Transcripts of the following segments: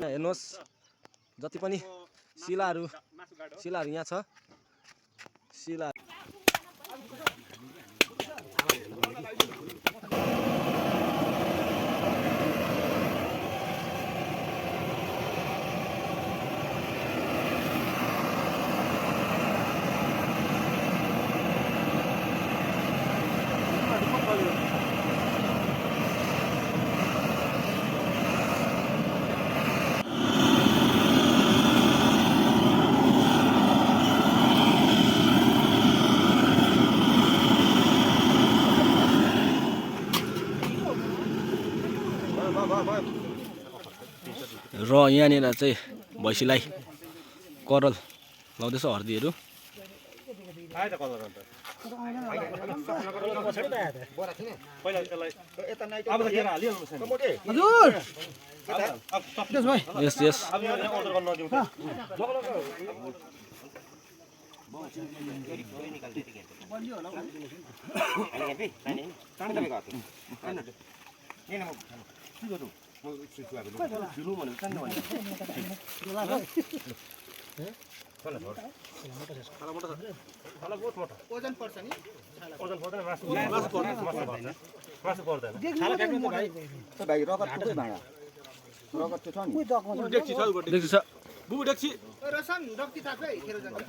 हेर्नुहोस् जति पनि शिलाहरू यहाँ छ शिला र यहाँनिर चाहिँ भैँसीलाई करल लाउँदैछ हर्दीहरू यस यस ओजन पर्छ नि ओजन पर्दैन मासु पर्दैन भाइ रगत कुनै भाँडा रगत छ नि डेक्ची छ डेक्ची छ बुबु डेक्ची रसन रक्ति थाक्छ है खेर जान्छ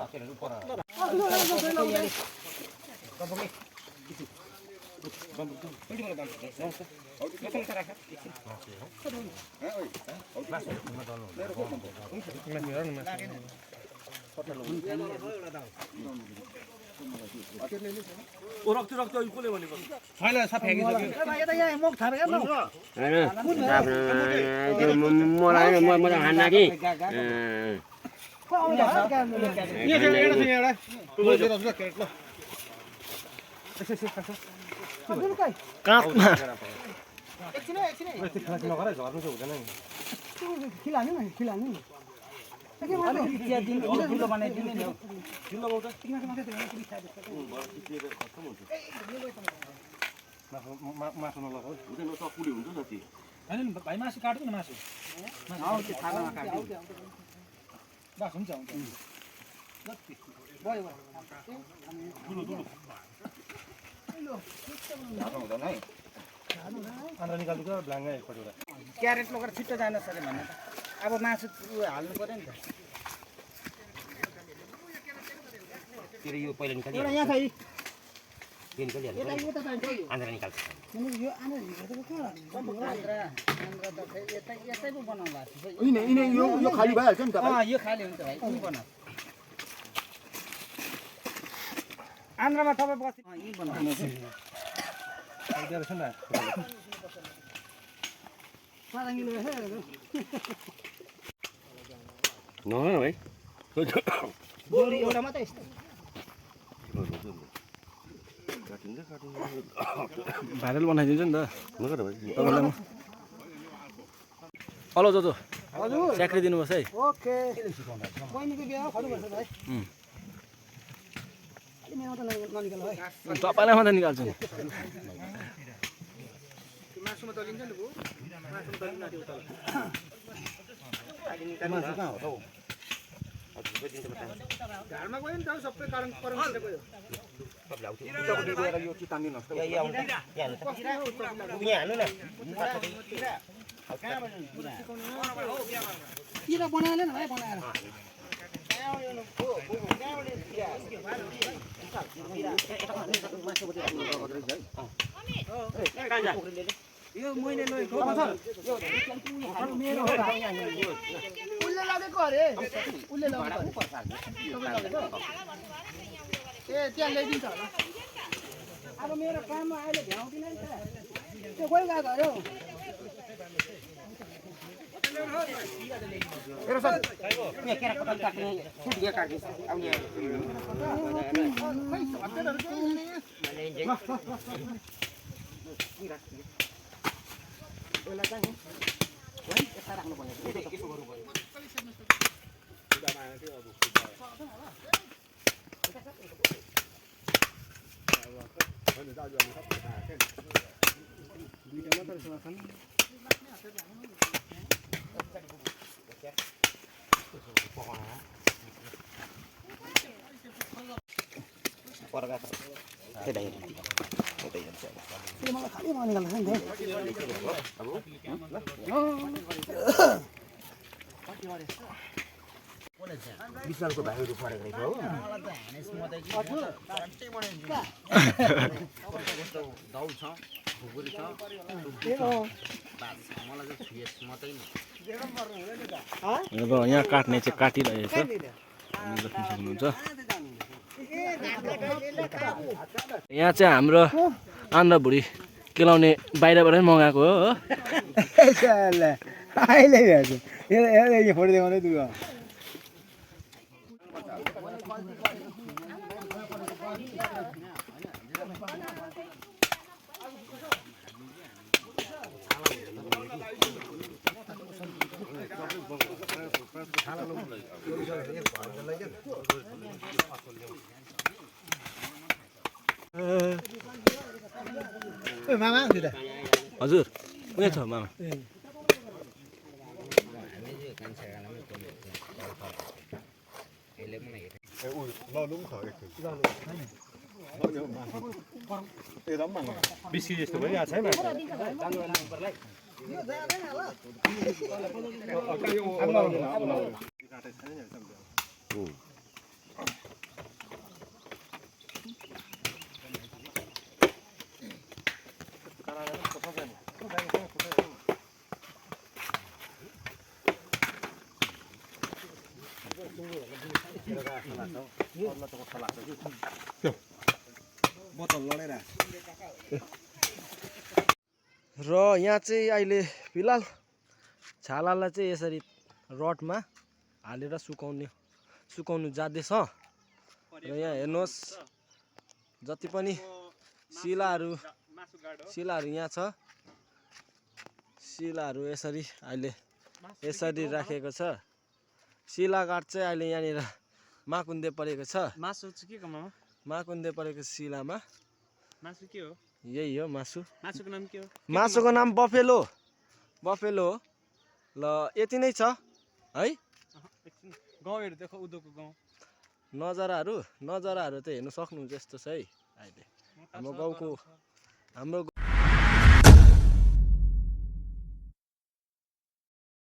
रक्ति कसले भनेको छैन सब फ्याँकिसक्यो यता यहाँ मुख थापेको मलाई हान्न कि काँचमा भाइ मासु काट्नु न मासु बस हुन्छ क्यारेट लगेर छिट्टो जान सक्यो भने अब मासु हाल्नु पर्यो नि त यो पहिला निकाल्यो यहाँ छ यो खाली भइहाल्छ नि त यो खाली हुन्छ भाइ कुन बनाऊ आन्द्रामा तपाईँ बस्नु यी बनाउनु भाइ एउटा मात्रै भाइरल बनाइदिन्छु नि त हेलो जोजो स्याक्री दिनुपर्छ है ओके बहिनीको बिहा खर्नुपर्छ भाइ तपाईँलाई मात्रै निकाल्छु नि मासुमा दलिन्छ नि भयो मासुमा दलिन्छ घरमा गयो नि त सबै परमतिर गयो यो कि तान्दिनुहोस् किरा बनाएन नि भाइ बनाएर यो मैले लगेको मेरो उसले लगेको अरे उसले लगेको ए त्यहाँ ल्याइदिन्छ होला अब मेरो काममा अहिले भ्याउँदिन नि त त्यो कोही गएको अरे हौ मलाई खाली निकाल्नु नि विशालको भाइहरू परेको रहेछ हो दाउ छ खुकुरी छ मलाई चाहिँ छुएस मात्रै नि अब यहाँ काट्ने चाहिँ काटिरहेको छ देख्न सक्नुहुन्छ यहाँ चाहिँ हाम्रो आन्द्रा भुँडी केलाउने बाहिरबाटै मगाएको हो अहिले हेर्छु यो फोटो देखाउँदै तु मामा हजुर उयो छ मामा बिस्किट जस्तो भइरहेको छ है माछा र यहाँ चाहिँ अहिले फिलहाल छालालाई चाहिँ यसरी रडमा हालेर सुकाउनु जाँदैछ र यहाँ हेर्नुहोस् जति पनि शिलाहरू यहाँ छ शिलाहरू यसरी अहिले यसरी राखेको छ शिलाघाट चाहिँ अहिले यहाँनिर माकुन्दे परेको छ मासु चाहिँ के को मामा माकुन्दे परेको शिलामा मासु के हो यही हो मासु मासुको नाम के हो मासुको नाम बफेलो हो ल यति नै छ है गाउँहरू देखो उदोको गाउँ नजाराहरू त हेर्नु सक्नुहुन्छ यस्तो छ है अहिले हाम्रो गाउँको हाम्रो